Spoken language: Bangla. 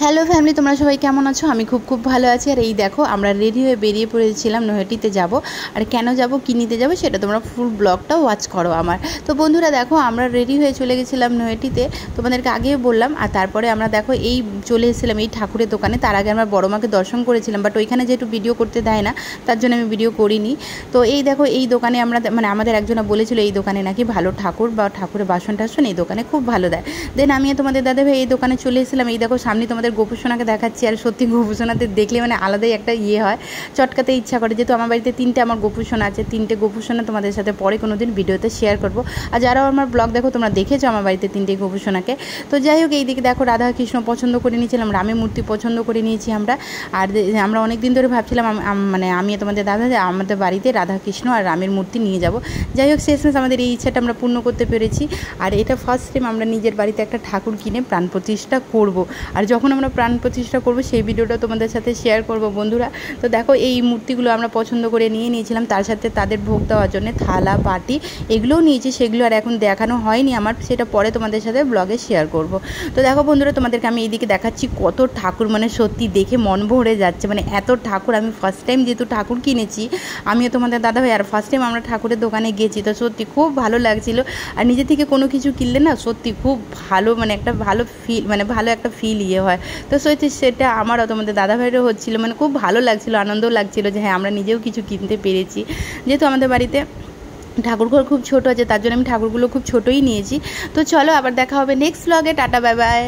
হ্যালো ফ্যামিলি, তোমরা সবাই কেমন আছো? আমি খুব খুব ভালো আছি। আর এই দেখো আমরা রেডি হয়ে বেরিয়ে পড়েছিলাম নৈহাটিতে যাব। আর কেন যাব, কী নিতে যাব সেটা তোমরা ফুল ব্লগটা ওয়াচ করো আমার। তো বন্ধুরা দেখো, আমরা রেডি হয়ে চলে গেছিলাম নৈহাটিতে, তোমাদেরকে আগেও বললাম। আর তারপরে আমরা দেখো এই চলে এসেছিলাম এই ঠাকুরের দোকানে। তার আগে আমরা বড় মাকে দর্শন করেছিলাম, বাট ওইখানে যেহেতু ভিডিও করতে দেয় না তার জন্য আমি ভিডিও করিনি। তো এই দেখো এই দোকানে আমরা আমাদের একজনা বলেছিল এই দোকানে নাকি ভালো ঠাকুর বা ঠাকুরের বাসন টাসন এই দোকানে খুব ভালো দেয়। দেন আমি তোমাদের দাদাভাই এই দোকানে চলে এসেছিলাম। এই দেখো সামনে তোমাদের গোপুসোনাকে দেখাচ্ছি। আর সত্যি গোপুসোনাতে দেখলে আলাদাই একটা হয়, চটকাতে ইচ্ছা করে। যেহেতু আমার বাড়িতে 3টে আমার গোপুসোনা আছে, 3টে গোপুসোনা তোমাদের সাথে পরে কোনো দিন ভিডিওতে শেয়ার করব। আর যারাও আমার ব্লগ দেখো তোমরা দেখেছো আমার বাড়িতে 3টে গোপুসোনাকে। তো যাই হোক, এই দিকে দেখো রাধা কৃষ্ণ পছন্দ করে নিয়েছিলাম, রামের মূর্তি পছন্দ করে নিয়েছি আমরা। আর আমরা অনেক দিন ধরে ভাবছিলাম আমি তোমাদের দাদা আমাদের বাড়িতে রাধা কৃষ্ণ আর রামের মূর্তি নিয়ে যাব। যাই হোক শেষমেশ আমাদের এই ইচ্ছাটা আমরা পূর্ণ করতে পেরেছি। আর এটা ফার্স্ট টাইম আমরা নিজের বাড়িতে একটা ঠাকুর কিনে প্রাণ প্রতিষ্ঠা করব। আর যখন আমরা প্রাণ প্রতিষ্ঠা করব সেই ভিডিওটা তোমাদের সাথে শেয়ার করব বন্ধুরা। তো দেখো এই মূর্তিগুলো আমরা পছন্দ করে নিয়েছিলাম, তার সাথে তাদের ভোগ দেওয়ার জন্য থালা বাটি এগুলোও নিয়েছি। সেগুলো আর এখন দেখানো হয়নি আমার, সেটা পরে তোমাদের সাথে ব্লগে শেয়ার করব। তো দেখো বন্ধুরা, তোমাদেরকে আমি এইদিকে দেখাচ্ছি কত ঠাকুর, সত্যি দেখে মন ভরে যাচ্ছে। এত ঠাকুর, আমি ফার্স্ট টাইম যেহেতু ঠাকুর কিনেছি, আমিও তোমাদের দাদাভাই আর ফার্স্ট টাইম আমরা ঠাকুরের দোকানে গেছি। তো সত্যি খুব ভালো লাগছিল। আর নিজে থেকে কোনো কিছু কিনলে না সত্যি খুব ভালো, একটা ভালো ফিল, ভালো একটা ফিল হয়। তো সত্যি সেটা আমারও তোমাদের দাদাভাইয়েরও হচ্ছিলো, খুব ভালো লাগছিলো, আনন্দও লাগছিলো যে হ্যাঁ আমরা নিজেও কিছু কিনতে পেরেছি। যেহেতু আমাদের বাড়িতে ঠাকুরঘর খুব ছোটো আছে, তার জন্য আমি ঠাকুরগুলো খুব ছোটোই নিয়েছি। তো চলো আবার দেখা হবে নেক্সট ব্লগে। Tata, bye bye.